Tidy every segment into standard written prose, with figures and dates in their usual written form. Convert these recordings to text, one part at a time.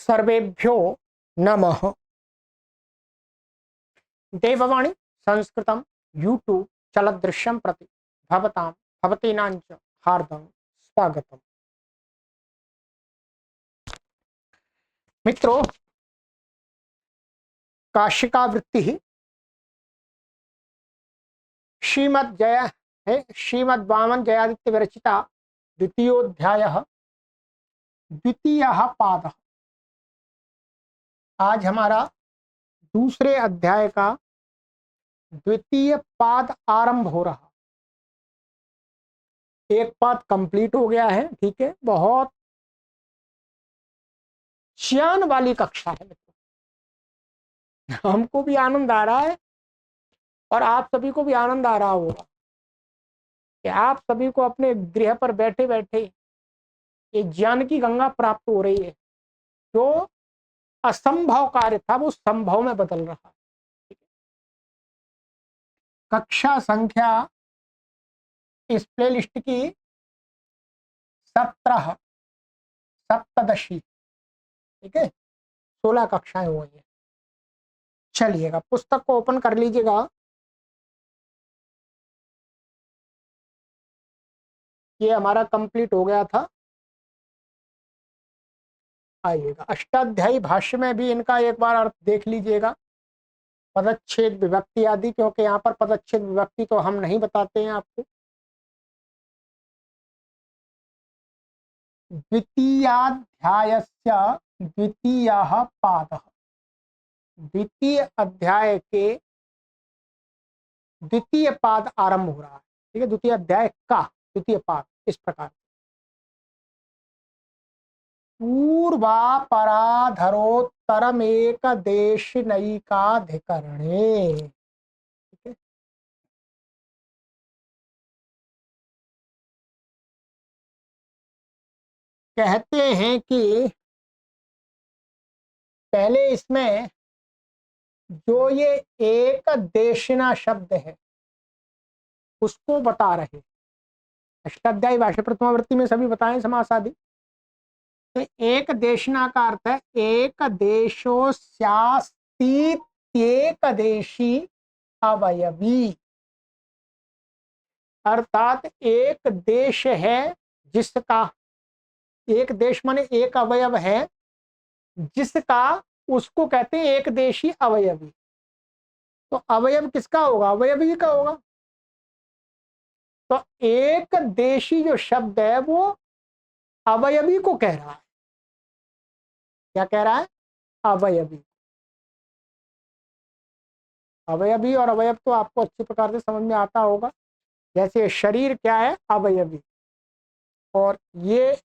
सर्वेभ्यो नमः। देववाणी संस्कृतं यूट्यूब चलदृश्यं प्रति भवतां भवतीनां च हार्दं स्वागतम्। मित्रों, काशिका वृत्ति श्रीमद् जय है श्रीमद् वामन जयादित्य विरचिता द्वितीयोध्यायः द्वितीयः पादः। आज हमारा दूसरे अध्याय का द्वितीय पाद आरंभ हो रहा। एक पाद कंप्लीट हो गया है, ठीक है। बहुत ज्ञान वाली कक्षा है, हमको भी आनंद आ रहा है और आप सभी को भी आनंद आ रहा होगा कि आप सभी को अपने गृह पर बैठे बैठे ये ज्ञान की गंगा प्राप्त हो रही है। जो असंभव कार्य था वो संभव में बदल रहा है। कक्षा संख्या इस प्लेलिस्ट की 17 ठीक है, 16 कक्षाएं हुई हैं। चलिएगा, पुस्तक को ओपन कर लीजिएगा। ये हमारा कंप्लीट हो गया था। आइएगा, अष्टाध्यायी भाष्य में भी इनका एक बार अर्थ देख लीजिएगा, पदच्छेद विभक्ति आदि, क्योंकि यहाँ पर पदच्छेद विभक्ति तो हम नहीं बताते हैं आपको। द्वितीयाध्यायस्य द्वितीयः पादः, द्वितीय अध्याय के द्वितीय पाद आरंभ हो रहा है, ठीक है। द्वितीय अध्याय का द्वितीय पाद इस प्रकार: पूर्वापराधरोत्तरमेक देश नैकाधिकरणे। ठीक है, कहते हैं कि पहले इसमें जो ये एक देशना शब्द है उसको बता रहे। अष्टाध्यायी भाष्य प्रथमावृत्ति में सभी बताएं समास आदि। तो एक देशना का अर्थ है एक देशो स्यास्तीत्येक देशी अवयवी, अर्थात एक देश है जिसका, एक देश माने एक अवयव है जिसका, उसको कहते हैं एक देशी अवयवी। तो अवयव किसका होगा? अवयवी का होगा। तो एक देशी जो शब्द है वो अवयवी को कह रहा है। क्या कह रहा है? अवयवी। अवयवी और अवयव तो आपको अच्छी प्रकार से समझ में आता होगा। जैसे शरीर क्या है? अवयवी। और ये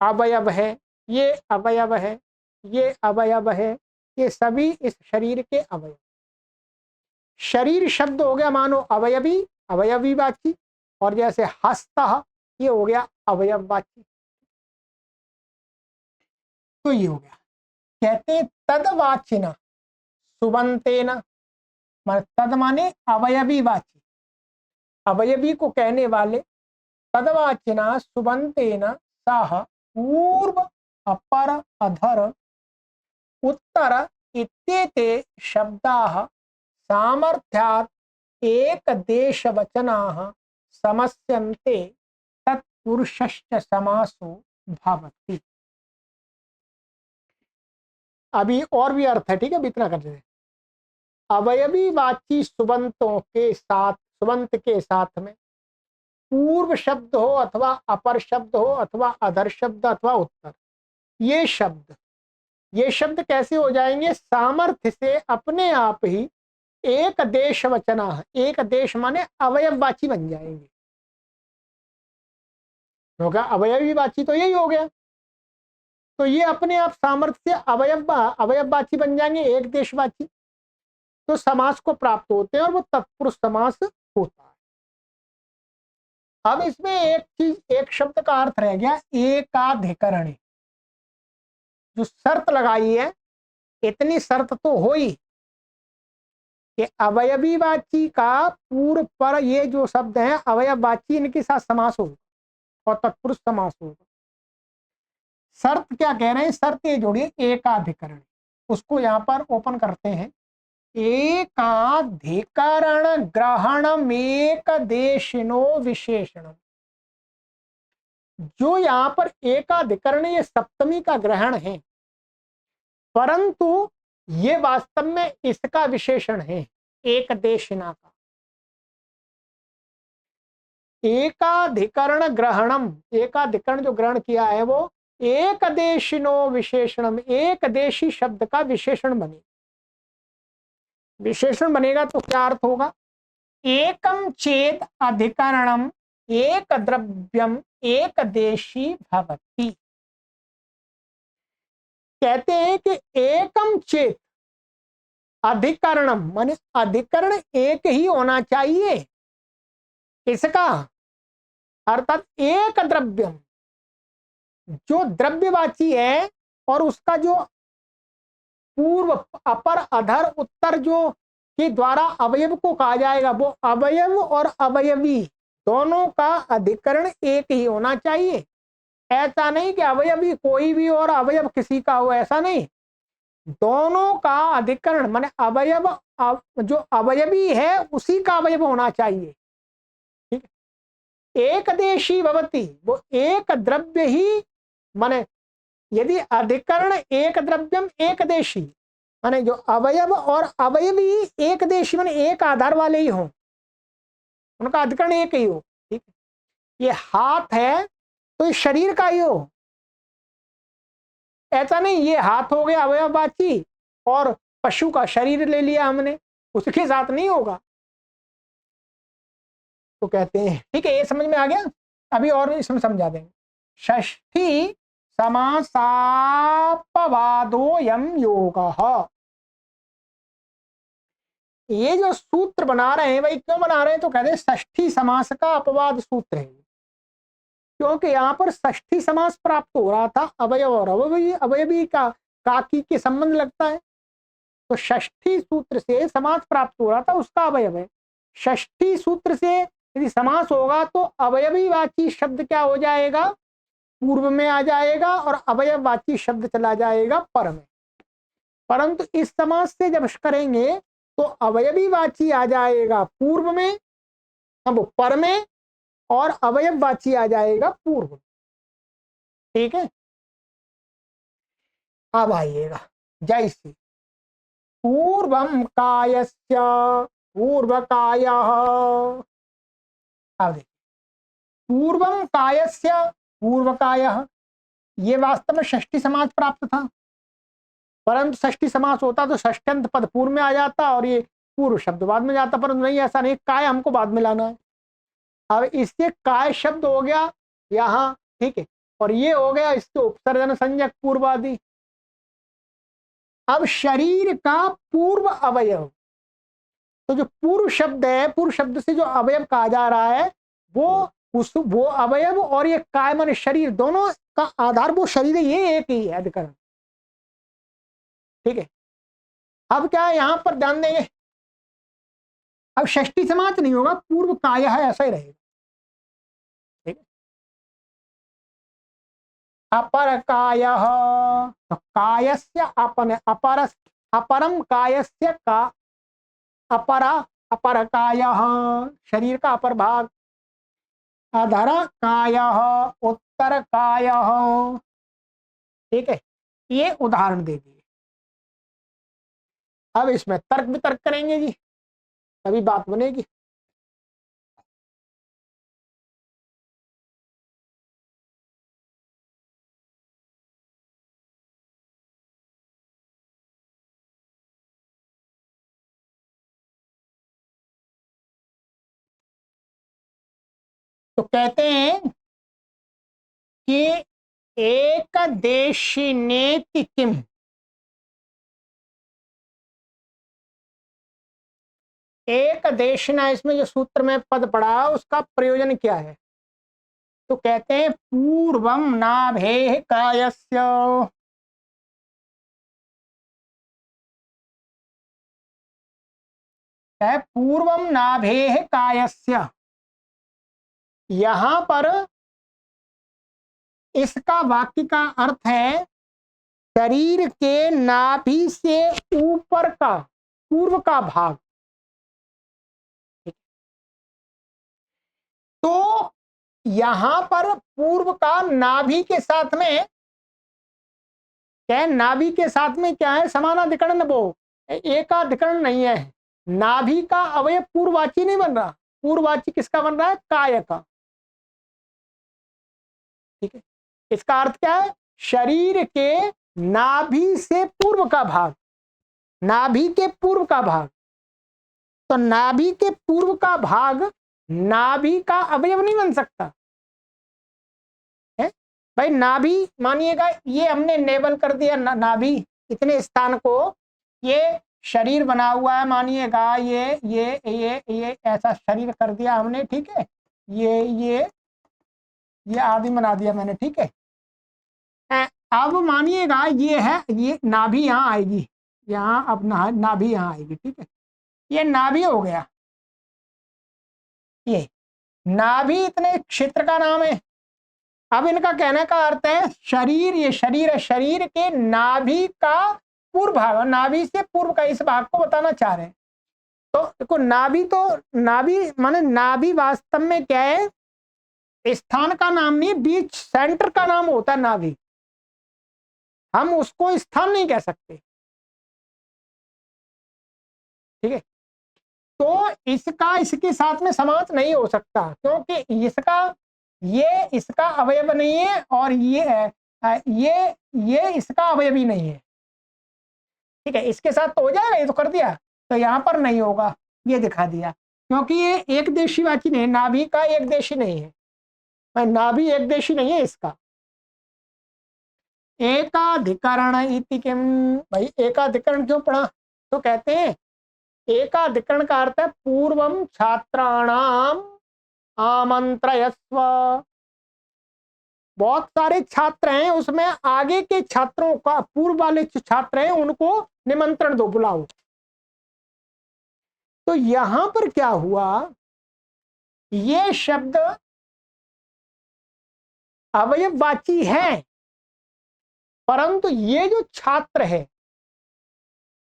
अवयव है, ये अवयव है, ये अवयव है, ये सभी इस शरीर के अवयव। शरीर शब्द हो गया मानो अवयवी, अवयवीवाची। और जैसे हस्त, ये हो गया अवयववाची। तो ये हो गया। कहते तदवाचिना सुबंतेन, तद माने अवयवीवाची, अवयवी को कहने वाले। तदवाचिना सुबंतेन सह पूर्व अपर अधर उत्तर इत्येते शब्दाः सामर्थ्यात् एक देश वचनाः समस्यन्ते तत्पुरुषश्च समासो भवति। अभी और भी अर्थ है, ठीक है, इतना कर देते। अवयवी वाची सुबंतों के साथ, सुबंत के साथ में पूर्व शब्द हो अथवा अपर शब्द हो अथवा अधर शब्द अथवा उत्तर, ये शब्द कैसे हो जाएंगे? सामर्थ्य से अपने आप ही एक देश वचना है, एक देश माने अवयववाची बन जाएंगे। होगा अवयवीवाची, तो यही हो गया। तो ये अपने आप सामर्थ्य से अवयववाची बन जाएंगे, एक देशवाची। तो समास को प्राप्त होते हैं और वो तत्पुरुष समास होता है। अब इसमें एक चीज, एक शब्द का अर्थ रह गया, एकाधिकरणी। जो शर्त लगाई है, इतनी शर्त तो हो ही कि अवयवीवाची का पूर्व पर ये जो शब्द है अवयववाची, इनके साथ समास होगा और तत्पुरुष समास होगा। शर्त क्या कह रहे हैं, शर्त ये जोड़िए एकाधिकरण, उसको यहां पर ओपन करते हैं। एकाधिकरण ग्रहणम एक देशिनो विशेषण। जो यहाँ पर एकाधिकरण ये सप्तमी का ग्रहण है, परंतु ये वास्तव में इसका विशेषण है एक देशिना का। एकाधिकरण ग्रहणम, एकाधिकरण जो ग्रहण किया है वो एक देशिनो विशेषणम, एक देशी शब्द का विशेषण बने। विशेषण बनेगा तो क्या अर्थ होगा, एकम चेत अधिकरणम एक द्रव्यम एक देशी भवति। कहते हैं कि एकम चेत अधिकरणम माने अधिकरण एक ही होना चाहिए इसका, अर्थात एक द्रव्यम जो द्रव्यवाची है और उसका जो पूर्व अपर अधर उत्तर जो के द्वारा अवयव को कहा जाएगा, वो अवयव और अवयवी दोनों का अधिकरण एक ही होना चाहिए। ऐसा नहीं कि अवयवी कोई भी और अवयव किसी का हो, ऐसा नहीं, दोनों का अधिकरण माने अवयव जो अवयवी है उसी का अवयव होना चाहिए। ठीक है, एक देशी भवति, वो एक द्रव्य ही माने यदि अधिकरण एक द्रव्यम एक देशी माने जो अवयव और अवयवी एक देशी माने एक आधार वाले ही हो, उनका अधिकरण एक ही हो। ठीक है, ये हाथ है तो इस शरीर का ही हो, ऐसा नहीं ये हाथ हो गया अवयववाची और पशु का शरीर ले लिया हमने, उसके साथ नहीं होगा। तो कहते हैं ठीक है, ये समझ में आ गया, अभी और इसमें समझा देंगे। षष्ठी समासापवादोयम योगः। ये जो सूत्र बना रहे हैं भाई, क्यों बना रहे हैं, तो कहते हैं षष्ठी समास का अपवाद सूत्र है, क्योंकि यहाँ पर षष्ठी समास प्राप्त हो रहा था, अवयव और अवयवी अवयवी का काकी के संबंध लगता है, तो षष्ठी सूत्र से समास प्राप्त हो रहा था, उसका अवयव है। षष्ठी सूत्र से यदि समास होगा तो अवयवीवाची शब्द क्या हो जाएगा, पूर्व में आ जाएगा और अवयववाची शब्द चला जाएगा पर में। परंतु इस समास से जब करेंगे तो अवयवीवाची आ जाएगा पूर्व में, अब पर में, और अवयववाची आ जाएगा पूर्व में। ठीक है, अब आइएगा जैसे पूर्वम कायस्य पूर्वकायः। अब देखिए पूर्वम कायस्य पूर्वकायः, ये वास्तव में षष्ठी समास प्राप्त था, परंतु षष्ठी समास होता तो षष्ठ्यंत पद पूर्व में आ जाता और ये पूर्व शब्द बाद में जाता, परंतु नहीं, ऐसा नहीं, काय हमको बाद में लाना है। अब इससे काय शब्द हो गया यहाँ, ठीक है, और ये हो गया इसके उपसर्जन संज्ञक पूर्वादि। अब शरीर का पूर्व अवयव, तो जो पूर्व शब्द है, पूर्व शब्द से जो अवयव कहा जा रहा है वो अवयव और ये काय माने शरीर, दोनों का आधार वो शरीर है, ये एक ही है अधिकरण। ठीक है, अब क्या है यहां पर ध्यान देंगे, अब षष्ठी समास नहीं होगा, पूर्व काय है ऐसा ही रहेगा। ठीक है, अपर काय, तो कायस्य अपन अपर अपरम कायस्य का अपरा अपर काय, शरीर का अपर भाग, अधर काय उत्तर काय। ठीक है, ये उदाहरण दे दिए। अब इसमें तर्क वितर्क करेंगे जी, तभी बात बनेगी। तो कहते हैं कि एक देशिनेति किम, एक देशिना, इसमें जो सूत्र में पद पड़ा उसका प्रयोजन क्या है, तो कहते हैं पूर्वम नाभे कायस्य, है पूर्वम नाभे कायस्य, यहां पर इसका वाक्य का अर्थ है शरीर के नाभि से ऊपर का पूर्व का भाग। तो यहां पर पूर्व का नाभि के साथ में क्या है, नाभि के साथ में क्या है, समानाधिकरण, वो एकाधिकरण नहीं है। नाभि का अवयव पूर्ववाची नहीं बन रहा, पूर्ववाची किसका बन रहा है, काय का। ठीक है, इसका अर्थ क्या है, शरीर के नाभि से पूर्व का भाग, नाभि के पूर्व का भाग। तो नाभि के पूर्व का भाग नाभि का अवयव नहीं बन सकता है भाई। नाभि मानिएगा ये हमने नेबल कर दिया, नाभि इतने स्थान को, ये शरीर बना हुआ है मानिएगा, ये ऐसा शरीर कर दिया हमने, ठीक है, ये आदि बना दिया मैंने, ठीक है। अब मानिएगा ये है, ये नाभि यहाँ आएगी, यहाँ अब नाभि यहाँ आएगी, ठीक है, ये नाभि हो गया। ये नाभि इतने क्षेत्र का नाम है। अब इनका कहने का अर्थ है शरीर, ये शरीर है, शरीर के नाभि का पूर्व भाग, नाभि से पूर्व का इस भाग को बताना चाह रहे हैं। तो देखो नाभि, तो नाभि माने नाभि वास्तव में क्या है, स्थान का नाम नहीं, बीच सेंटर का नाम होता है नाभि, हम उसको स्थान नहीं कह सकते, ठीक है। तो इसका इसके साथ में समास नहीं हो सकता, क्योंकि इसका अवयव नहीं है, और ये इसका अवयव ही नहीं है, ठीक है। इसके साथ तो हो जाएगा, ये तो कर दिया, तो यहां पर नहीं होगा, ये दिखा दिया, क्योंकि ये एक देशीवाची नहीं है, नाभि का एक देशी नहीं है, नाभि एक देशी नहीं है इसका। एकाधिकरण इति किम, भाई एकाधिकरण क्यों पढ़ा, तो कहते हैं एकाधिकरण का अर्थ है पूर्वम छात्राणाम आमंत्रयस्व, बहुत सारे छात्र हैं, उसमें आगे के छात्रों का, पूर्व वाले छात्र हैं उनको निमंत्रण दो, बुलाओ। तो यहां पर क्या हुआ, ये शब्द अवयववाची है, परंतु ये जो छात्र है,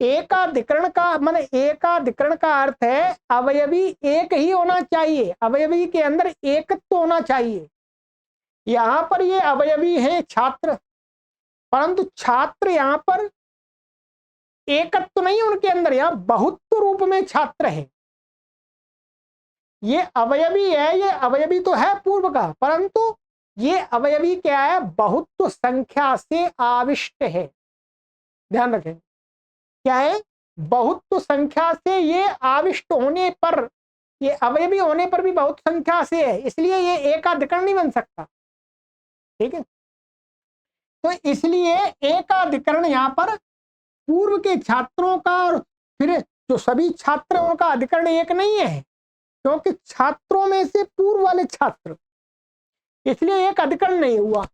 एकाधिकरण का माने, एकाधिकरण का अर्थ है अवयवी एक ही होना चाहिए, अवयवी के अंदर एकत्व होना चाहिए। यहां पर ये अवयवी है छात्र, परंतु छात्र यहां पर एकत्व नहीं उनके अंदर, यहां बहुत्व रूप में छात्र है। ये अवयवी है, ये अवयवी तो है पूर्व का, परंतु ये अवयवी क्या है, बहुत्व संख्या से आविष्ट है, ध्यान रखें, क्या है, बहुत्व संख्या से ये आविष्ट होने पर, ये अवयवी होने पर भी बहुत संख्या से है, इसलिए ये एकाधिकरण नहीं बन सकता, ठीक है। तो इसलिए एकाधिकरण यहाँ पर पूर्व के छात्रों का, और फिर जो सभी छात्र उनका अधिकरण एक नहीं है, क्योंकि छात्रों में से पूर्व वाले छात्र, इसलिए एक अधिकरण नहीं हुआ,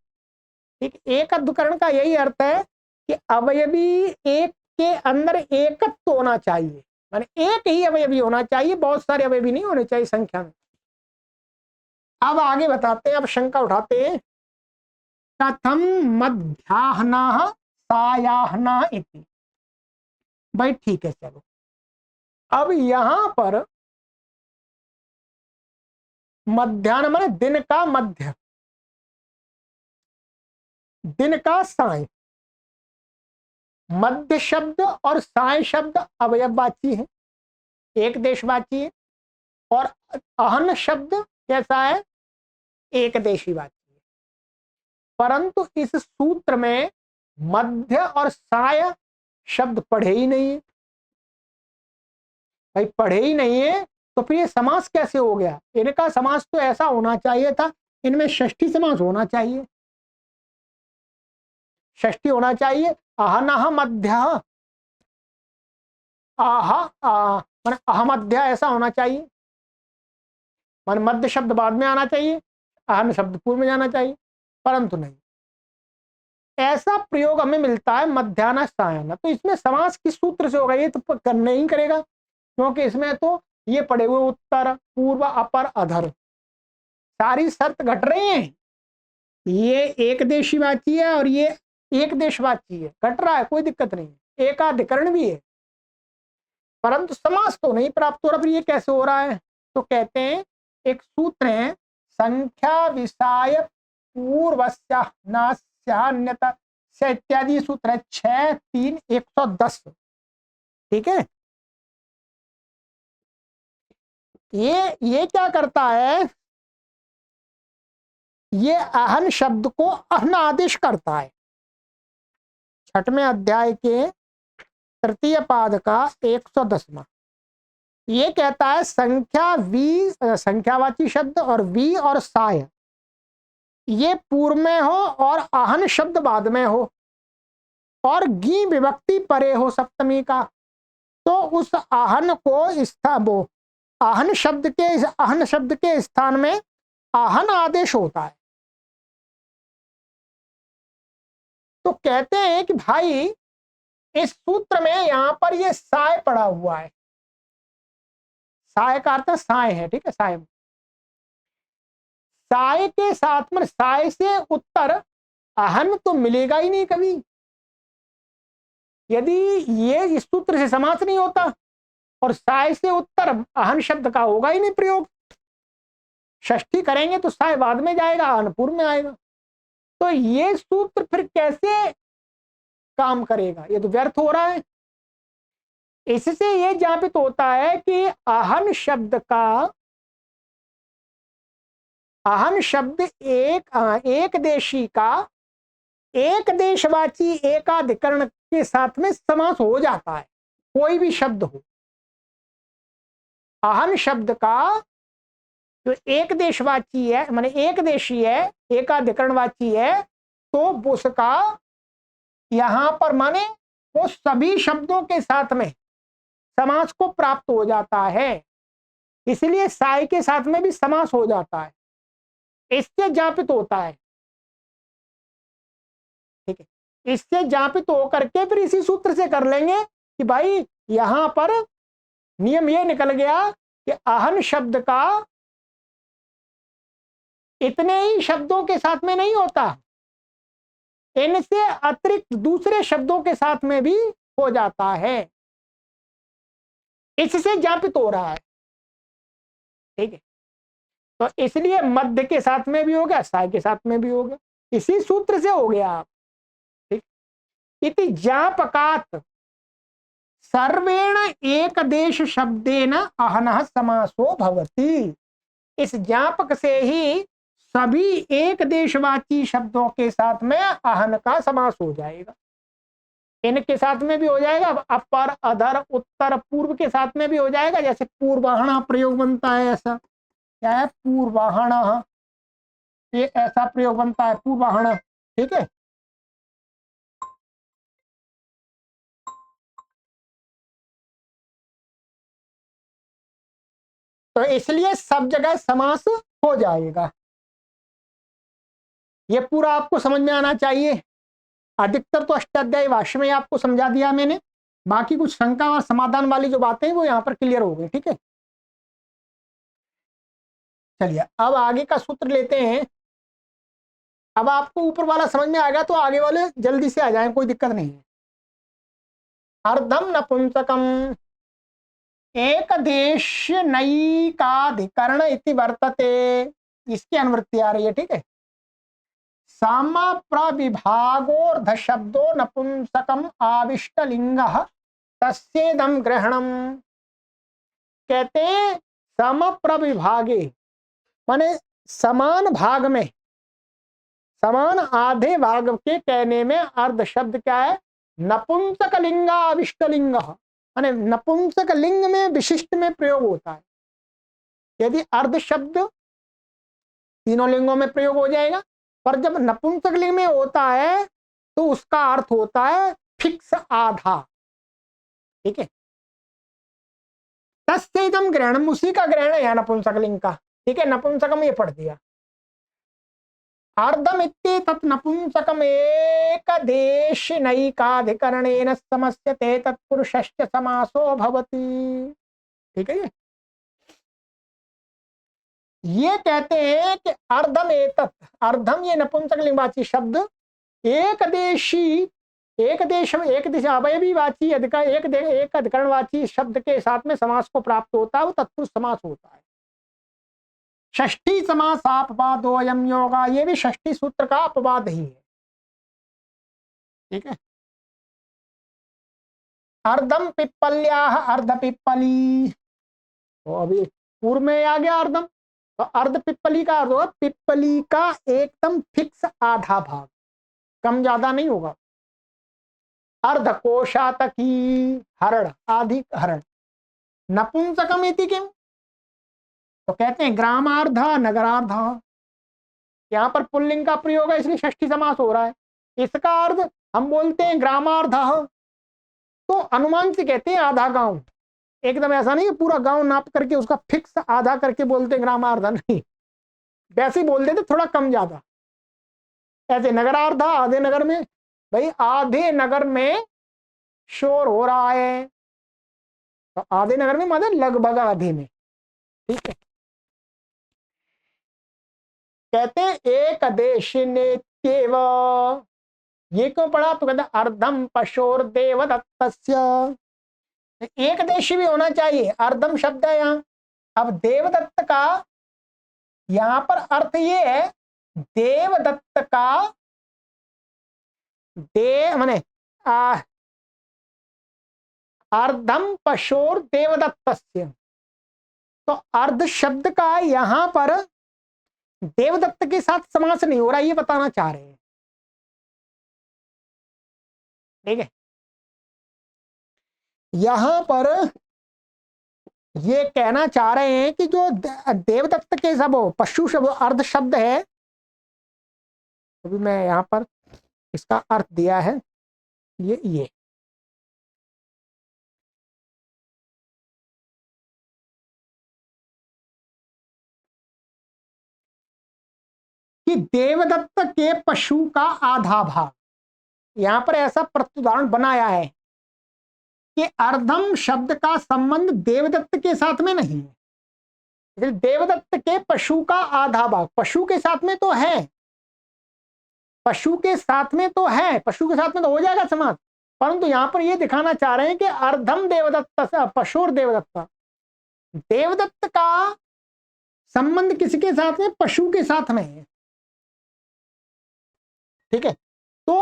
ठीक। एक अधिकरण का यही अर्थ है कि अवयवी एक के अंदर एकत्व होना चाहिए, माने एक ही अवयवी होना चाहिए, बहुत सारे अवयवी नहीं होने चाहिए संख्या में। अब आगे बताते हैं, अब शंका उठाते हैं, कथम मध्याह्नः सायाह्नः इति, भाई ठीक है चलो। अब यहां पर मध्याह्न माने दिन का मध्य, दिन का साय, मध्य शब्द और साय शब्द अवयववाची है, एक देशवाची है, और अहन शब्द कैसा है, एक देशीवाची है। परंतु इस सूत्र में मध्य और साय शब्द पढ़े ही नहीं है, भाई पढ़े ही नहीं है, तो फिर ये समास कैसे हो गया, इनका समास तो ऐसा होना चाहिए था, इनमें षष्ठी समास होना चाहिए, षष्ठी होना चाहिए, अहनः मध्य, माने अहमध्य ऐसा होना चाहिए, माने मध्य शब्द बाद में आना चाहिए, अहन शब्द पूर्व में जाना चाहिए, परंतु नहीं, ऐसा प्रयोग हमें मिलता है मध्याह्न सायाह्न। तो इसमें समास किस सूत्र से होगा, ये तो करने ही करेगा, क्योंकि इसमें तो ये पड़े हुए उत्तर पूर्व अपर अधर सारी शर्त घट रही हैं, ये एक देशीवाची है और ये एक देशवाची है, घट रहा है, कोई दिक्कत नहीं है, एकाधिकरण भी है, परंतु समास तो नहीं प्राप्त हो रहा। फिर ये कैसे हो रहा है? तो कहते हैं एक सूत्र है, संख्या विषय पूर्वस्या नास्यान्यत से इत्यादि सूत्र है 6-3-110। ठीक है, ये क्या करता है, ये अहन शब्द को अहन आदेश करता है। 6वें अध्याय के तृतीय पाद का 110वां, ये कहता है संख्या वी, संख्यावाची शब्द और वी और साय ये पूर्व में हो और आहन शब्द बाद में हो और गी विभक्ति परे हो सप्तमी का, तो उस आहन को वो आहन शब्द के स्थान में आहन आदेश होता है। तो कहते हैं कि भाई इस सूत्र में यहां पर ये साय पड़ा हुआ है, साय का अर्थ साय है, ठीक है, साय, साय के साथ में साय से उत्तर अहन तो मिलेगा ही नहीं कभी, यदि ये इस सूत्र से समास नहीं होता, और साय से उत्तर अहन शब्द का होगा ही नहीं प्रयोग, षष्ठी करेंगे तो साय बाद में जाएगा, अहन पूर्व में आएगा, तो ये सूत्र फिर कैसे काम करेगा, ये तो व्यर्थ हो रहा है। इससे ये ज्ञापित होता है कि अहन शब्द एक देशी का एक देशवाची एकाधिकरण के साथ में समास हो जाता है, कोई भी शब्द हो। अहन शब्द का जो एक देशवाची है, माने एक देशी है, एकाधिकरणवाची है, तो उसका यहां पर माने वो सभी शब्दों के साथ में समास को प्राप्त हो जाता है, इसलिए साय के साथ में भी समास हो जाता है, इससे ज्ञापित होता है। ठीक है, इससे ज्ञापित होकर के फिर इसी सूत्र से कर लेंगे कि भाई यहां पर नियम ये निकल गया कि अहन शब्द का इतने ही शब्दों के साथ में नहीं होता, इनसे अतिरिक्त दूसरे शब्दों के साथ में भी हो जाता है, इससे ज्ञापित हो रहा है। ठीक है, तो इसलिए मध्य के साथ में भी हो गया, साय के साथ में भी हो गया, इसी सूत्र से हो गया आप। ठीक, इति ज्ञापकात् सर्वेण एक देश शब्देन अहनः समासो भवति, इस ज्ञापक से ही सभी एक देशवाची शब्दों के साथ में अहन का समास हो जाएगा, इनके साथ में भी हो जाएगा, अपर अधर उत्तर पूर्व के साथ में भी हो जाएगा, जैसे पूर्वाहण प्रयोग बनता है, ऐसा क्या है पूर्वाहण, ये ऐसा प्रयोग बनता है पूर्वाहण। ठीक है, तो इसलिए सब जगह समास हो जाएगा, ये पूरा आपको समझ में आना चाहिए। अधिकतर तो अष्टाध्यायी भाष्य में आपको समझा दिया मैंने, बाकी कुछ शंका और समाधान वाली जो बातें हैं वो यहाँ पर क्लियर हो गई। ठीक है, चलिए अब आगे का सूत्र लेते हैं। अब आपको ऊपर वाला समझ में आ गया तो आगे वाले जल्दी से आ जाएं, कोई दिक्कत नहीं है। अर्धम नपुंसकम एक देश नैकाधिकरण इति वर्तते, इसकी अनुवृत्ति आ रही है। ठीक है, सामा प्रविभागोर्ध शब्दो नपुंसकम आविष्टलिंग तस्येदम ग्रहणम, कहते हैं सम प्रविभागे माने समान भाग में, समान आधे भाग के कहने में अर्ध शब्द क्या है, नपुंसक लिंग आविष्टलिंग, माने नपुंसक लिंग में विशिष्ट में प्रयोग होता है। यदि अर्ध शब्द तीनों लिंगों में प्रयोग हो जाएगा, पर जब नपुंसक लिंग में होता है तो उसका अर्थ होता है फिक्स आधा। ठीक है, तस्येदम ग्रहणम, उसी का ग्रहण है नपुंसक लिंग का। ठीक है, नपुंसकम ये पढ़ दिया। अर्धम इति तत् नपुंसकम एक देश नैकाधिकरणेन समस्यते तत्पुरुषश्च समासो भवति। ठीक है, ये कहते हैं कि अर्धम एतत्, अर्धम ये नपुंसकलिंगवाची शब्द एक देशी, एक देश अवयवी वाची एक अधिकरणवाची शब्द के साथ में समास को प्राप्त होता है, वो तत्पुरुष समास होता है। षष्ठी समास अपवादो अयम योगा, ये भी षष्ठी सूत्र का अपवाद ही है। ठीक है। अर्धम पिप्पल्या अर्ध पिप्पली, तो अभी पूर्व में आ गया अर्धम, तो अर्ध पिप्पली का अर्थ होगा पिप्पली का एकदम फिक्स आधा भाग, कम ज्यादा नहीं होगा। अर्ध कोशातकी हरण, आदि हरण। नपुंसकम इति किम, तो कहते हैं ग्रामार्ध नगरार्ध, यहां पर पुल्लिंग का प्रयोग है इसलिए षष्ठी समास हो रहा है। इसका अर्थ हम बोलते हैं ग्रामार्ध, तो अनुमान से कहते हैं आधा गांव, एकदम ऐसा नहीं पूरा गांव नाप करके उसका फिक्स आधा करके बोलते हैं ग्रामार्ध, नहीं, वैसे ही बोल देते थोड़ा कम ज्यादा। ऐसे नगरार्ध, आधे नगर में, भाई आधे नगर में शोर हो रहा है, तो आधे नगर में मतलब लगभग आधे में। ठीक है। कहते हैं एक देश ने ये क्यों पढ़ा, तो कहते अर्धम पशोर देवदत्तस्य, एक देशी भी होना चाहिए, अर्धम शब्द है यहाँ। अब देवदत्त का यहां पर अर्थ ये है, देवदत्त का माने अर्धम पशोर देवदत्तस्य, तो अर्ध शब्द का यहां पर देवदत्त के साथ समास नहीं हो रहा, ये बताना चाह रहे हैं। ठीक है। यहां पर ये कहना चाह रहे हैं कि जो देवदत्त के सब पशु शब्द अर्ध शब्द है, अभी मैं यहां पर इसका अर्थ दिया है, ये कि देवदत्त के पशु का आधा भाग, यहां पर ऐसा प्रत्युदाहरण बनाया है कि अर्धम शब्द का संबंध देवदत्त के साथ में नहीं है। देवदत्त के पशु का आधा भाग, पशु के साथ में तो है, पशु के साथ में तो है, पशु के साथ में तो हो जाएगा समास, परंतु यहां पर यह दिखाना चाह रहे हैं कि अर्धम देवदत्त पशुर देवदत्त, देवदत्त का संबंध किसके साथ में, पशु के साथ में है। ठीक है। तो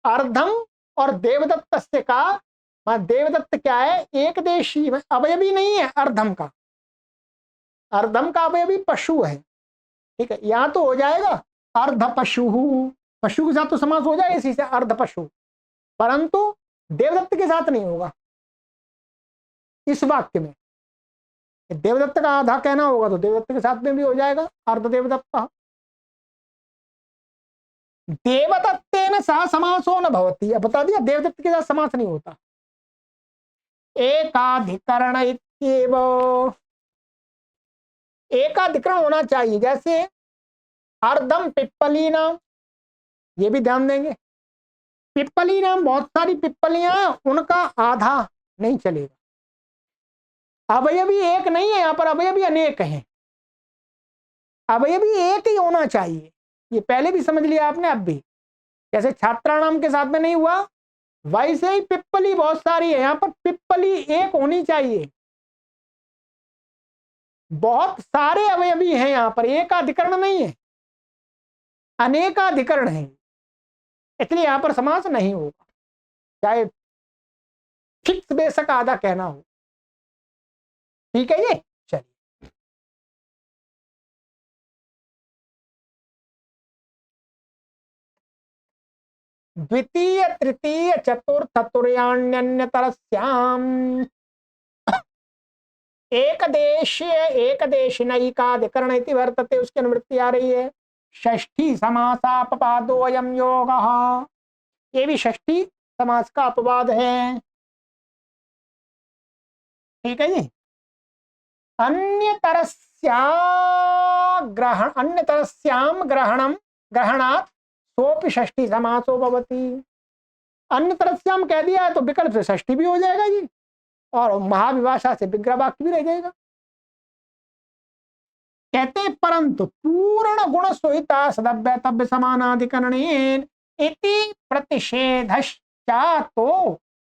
अर्धम और देवदत्त से का, देवदत्त क्या है, एक देशी अवयवी नहीं है अर्धम का, अर्धम का अवयवी पशु है। ठीक है। यहां तो हो जाएगा अर्ध पशु, पशु के साथ तो समास हो जाएगा इसी से अर्ध पशु, परंतु देवदत्त के साथ नहीं होगा इस वाक्य में। देवदत्त का आधा कहना होगा तो देवदत्त के साथ में भी हो जाएगा अर्ध देवदत्त। देवदत्तेन सह समासो न भवति, अब बता दिया देवदत्त के साथ समास नहीं होता। एकाधिकरण इत्येव, एकाधिकरण होना चाहिए, जैसे अर्धम पिप्पली नाम, ये भी ध्यान देंगे, पिप्पली नाम बहुत सारी पिप्पलियां, उनका आधा नहीं चलेगा। अवयवी एक नहीं है यहां पर, अवयवी अनेक हैं, अवयवी एक ही होना चाहिए, ये पहले भी समझ लिया आपने। अब भी जैसे छात्राणाम के साथ में नहीं हुआ, वैसे ही पिप्पली बहुत सारी है, यहां पर पिप्पली एक होनी चाहिए। बहुत सारे अवयवी हैं यहां पर, एकाधिकरण नहीं है, अनेकाधिकरण है, इसलिए यहां पर समास नहीं होगा, चाहे फिक्स बेशक आधा कहना हो। ठीक है ये, चलिए द्वितीय तृतीय चतुर्थ तुर्याण्यन्यतरस्याम एक देश नैकाधिकरण इति वर्तते, उसकी अनुवृत्ति आ रही है। षष्ठी समासापवादो अयम योगः, ये भी षष्ठी समास का अपवाद है। ठीक है जी। अन्यतरस्याम ग्रहणात् सोपि षष्ठी समासो भवति, अन्यतरस्याम कह दिया है तो विकल्प से षष्ठी भी हो जाएगा जी, और महाविभाषा से विग्रह वाक्य भी रह जाएगा। कहते हैं परंतु पूर्ण गुण सोहिता सदव्यतव्य समानाधिकरणेन इति प्रतिषेधश्चातो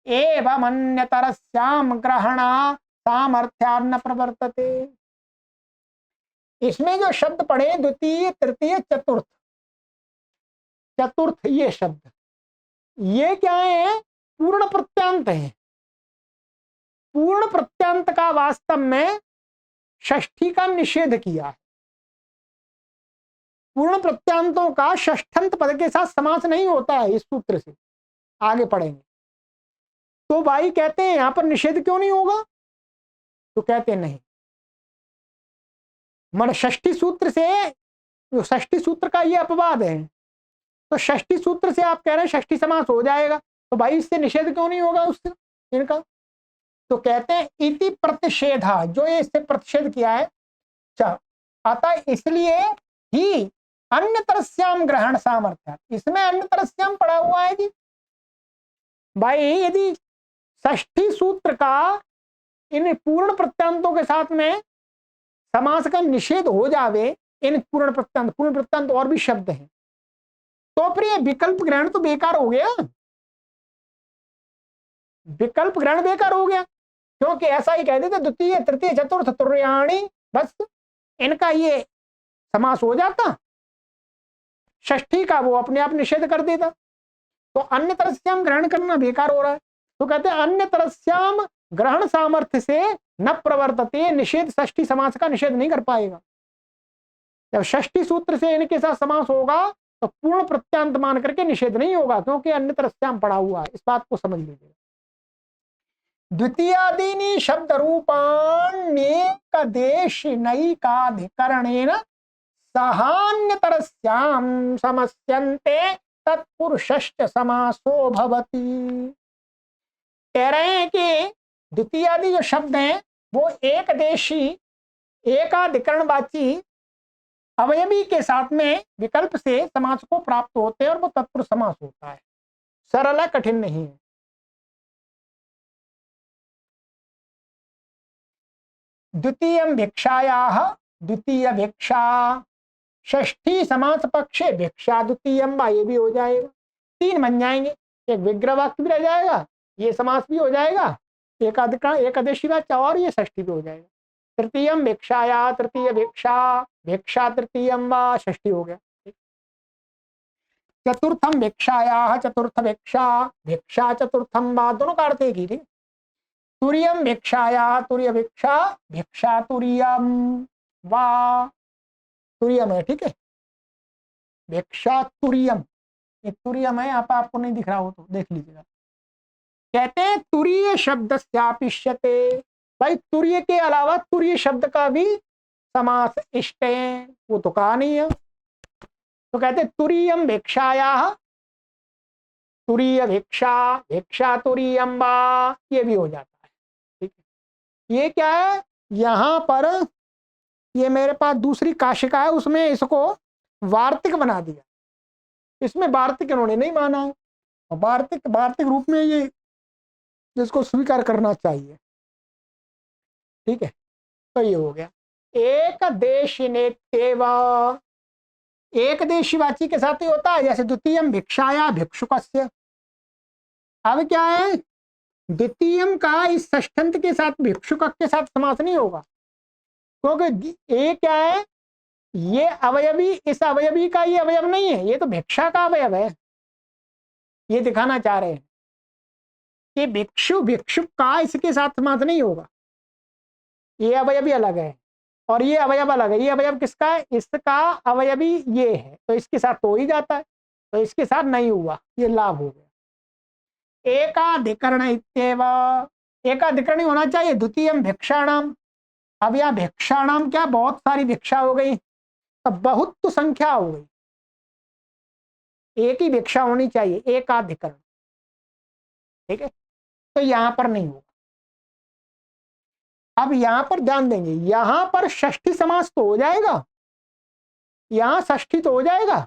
एवं अन्यतरस्याम ग्रहणा सामर्थ्यान्न प्रवर्तते। इसमें जो शब्द पढ़े द्वितीय तृतीय चतुर्थ, चतुर्थ ये शब्द, ये क्या है? पूर्ण प्रत्यांत है। पूर्ण प्रत्यांत का वास्तव में षष्ठी का निषेध किया है। पूर्ण प्रत्यांतों का षष्ठंत पद के साथ समास नहीं होता है इस सूत्र से, आगे पढ़ेंगे। तो भाई कहते हैं यहां पर निषेध क्यों नहीं होगा? तो कहते हैं नहीं, मन षष्ठी सूत्र से, षष्ठी सूत्र का ये अपवाद है, तो षष्ठी सूत्र से आप कह रहे हैं षष्ठी समास हो जाएगा, तो भाई इससे निषेध क्यों नहीं होगा उससे इनका? तो कहते हैं इति प्रतिषेधा, जो ये इससे प्रतिषेध किया है, अतः इसलिए ही अन्य तरस्याम ग्रहण सामर्थ्य, इसमें अन्य तरस्याम पड़ा हुआ है जी। भाई यदि षष्ठी सूत्र का इन पूर्ण प्रत्यांतों के साथ में समास का निषेध हो जावे, इन पूर्ण प्रत्यांत और भी शब्द हैं, तो फिर ये विकल्प ग्रहण तो बेकार हो गया। विकल्प ग्रहण बेकार हो गया, क्योंकि ऐसा ही कह देते द्वितीय तृतीय चतुर्थ तुर्याणी, बस इनका ये समास हो जाता, षष्ठी का वो अपने आप निषेध कर देता, तो अन्य तरस्याम ग्रहण करना बेकार हो रहा है। तो कहते हैं अन्य तरस्याम ग्रहण सामर्थ्य से न प्रवर्तते, निषेध षष्ठी समास का निषेध नहीं कर पाएगा। जब षष्ठी सूत्र से इनके साथ समास होगा तो पूर्ण प्रत्यांत मान करके निषेध नहीं होगा, क्योंकि अन्य तरस्याम पड़ा हुआ है। इस बात को समझ लीजिए। द्वितीयादीनि शब्द रूपाण्येकदेश नैकाधिकरणेन सहान्यतरस्याम समस्यन्ते तत्पुरुषश्च समासो भवति। कह रहे हैं कि द्वितीयादि जो शब्द हैं वो एकदेशी एकाधिकरणवाची अवयवी के साथ में विकल्प से समास को प्राप्त होते हैं और वो तत्पुरुष समास होता है। सरल है, कठिन नहीं है। द्वितीयं भिक्षायाः, द्वितीय भिक्षा, षष्ठी समास पक्षे भिक्षा द्वितीयम, ये भी हो जाएगा। तीन बन जाएंगे, एक विग्रह वाक्य भी रह जाएगा, ये समास भी हो जाएगा, एकादशी वाच्य, और ये षष्ठी भी हो जाएगा। तृतीयम भिक्षाया, तृतीय भिक्षा, भिक्षा तृतीयम वा, षष्ठी हो गया। चतुर्थम भिक्षाया, चतुर्थ भिक्षा, भिक्षा चतुर्थम वा, दोनों का अर्थ एक ही। तुरीयम भिक्षाया, तुरीय भिक्षा, भिक्षा तुरीयम वा, तुरीयम है, ठीक है। भिक्षा तुरीयम, एक तुरीयम है, यहाँ पर आपको नहीं दिख रहा हो तो देख लीजिएगा। कहते हैं तुरीय शब्द स्यापिष्यते, भाई तुरीय के अलावा तुरीय शब्द का भी समास इष्ट है, वो तो कहा नहीं है। तो कहते हैं तुरीयम भिक्षाया, तुरीय भिक्षा, भिक्षा तुरीयम वा, ये भी हो जाता है, ठीक है। ये क्या है, यहां पर ये मेरे पास दूसरी काशिका है, उसमें इसको वार्तिक बना दिया, इसमें वार्तिक इन्होंने नहीं माना है, और वार्तिक रूप में ये जिसको स्वीकार करना चाहिए, ठीक है। तो ये हो गया एक देशी नेत्येव, एक देशीवाची के साथ ही होता है, जैसे द्वितीयम भिक्षाया भिक्षुकस्य। अब क्या है, द्वितीयम का इस षष्ठंत के साथ भिक्षुक के साथ समास नहीं होगा, क्योंकि ये क्या है, ये अवयवी इस अवयवी का ये अवयव नहीं है, ये तो भिक्षा का अवयव है। ये दिखाना चाह रहे हैं कि भिक्षुक का इसके साथ समास नहीं होगा, ये अवयवी अलग है और ये अवयव अलग है। ये अवयव किसका है, इसका अवयवी ये है, तो इसके साथ तो हो ही जाता है, तो इसके साथ नहीं हुआ, ये लाभ हो गया। एकाधिकरण इत्येव, एकाधिकरण ही होना चाहिए। द्वितीयम भिक्षाणाम, अब यहाँ भिक्षाणाम क्या, बहुत सारी भिक्षा हो गई, तो बहुत तो संख्या हो गई, एक ही भिक्षा होनी चाहिए, एकाधिकरण, ठीक है। तो यहां पर नहीं होगा। अब यहां पर ध्यान देंगे, यहां पर षष्ठी समास तो हो जाएगा, यहां षष्ठी तो हो जाएगा,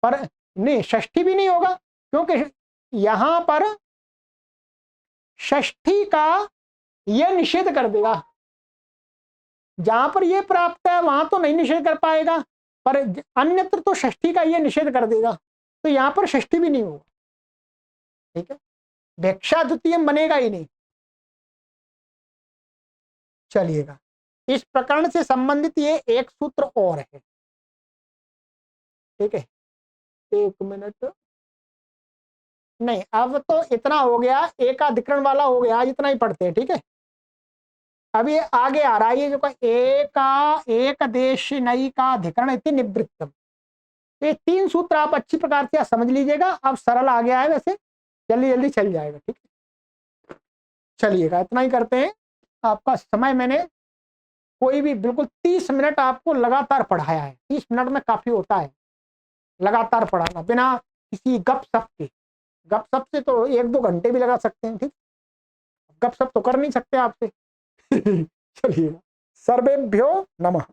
पर नहीं, षष्ठी भी नहीं होगा, क्योंकि यहां पर षष्ठी का यह निषेध कर देगा, जहां पर ये प्राप्त है वहां तो नहीं निषेध कर पाएगा, पर अन्यत्र तो षष्ठी का ये निषेध कर देगा, तो यहां पर षष्ठी भी नहीं होगा। ठीक है, भिक्षा द्वितीय बनेगा ही नहीं। चलिएगा, इस प्रकरण से संबंधित ये एक सूत्र और है। ठीक है, एक मिनट, नहीं अब तो इतना हो गया, एकाधिकरण वाला हो गया, इतना ही पढ़ते हैं। ठीक है, अब ये आगे आ रहा है, ये जो एक देश नई का अधिकरण इति निवृत्तम, ये 3 सूत्र आप अच्छी प्रकार से समझ लीजिएगा। अब सरल आ गया है, वैसे जल्दी जल्दी चल जाएगा। ठीक है, चलिएगा इतना ही करते हैं। आपका समय मैंने कोई भी बिल्कुल 30 मिनट आपको लगातार पढ़ाया है। 30 मिनट में काफी होता है लगातार पढ़ाना, बिना किसी गपशप के। गपशप से तो 1-2 घंटे भी लगा सकते हैं। ठीक, गपशप तो कर नहीं सकते आपसे। चलिए, सर्वेभ्यो नमः।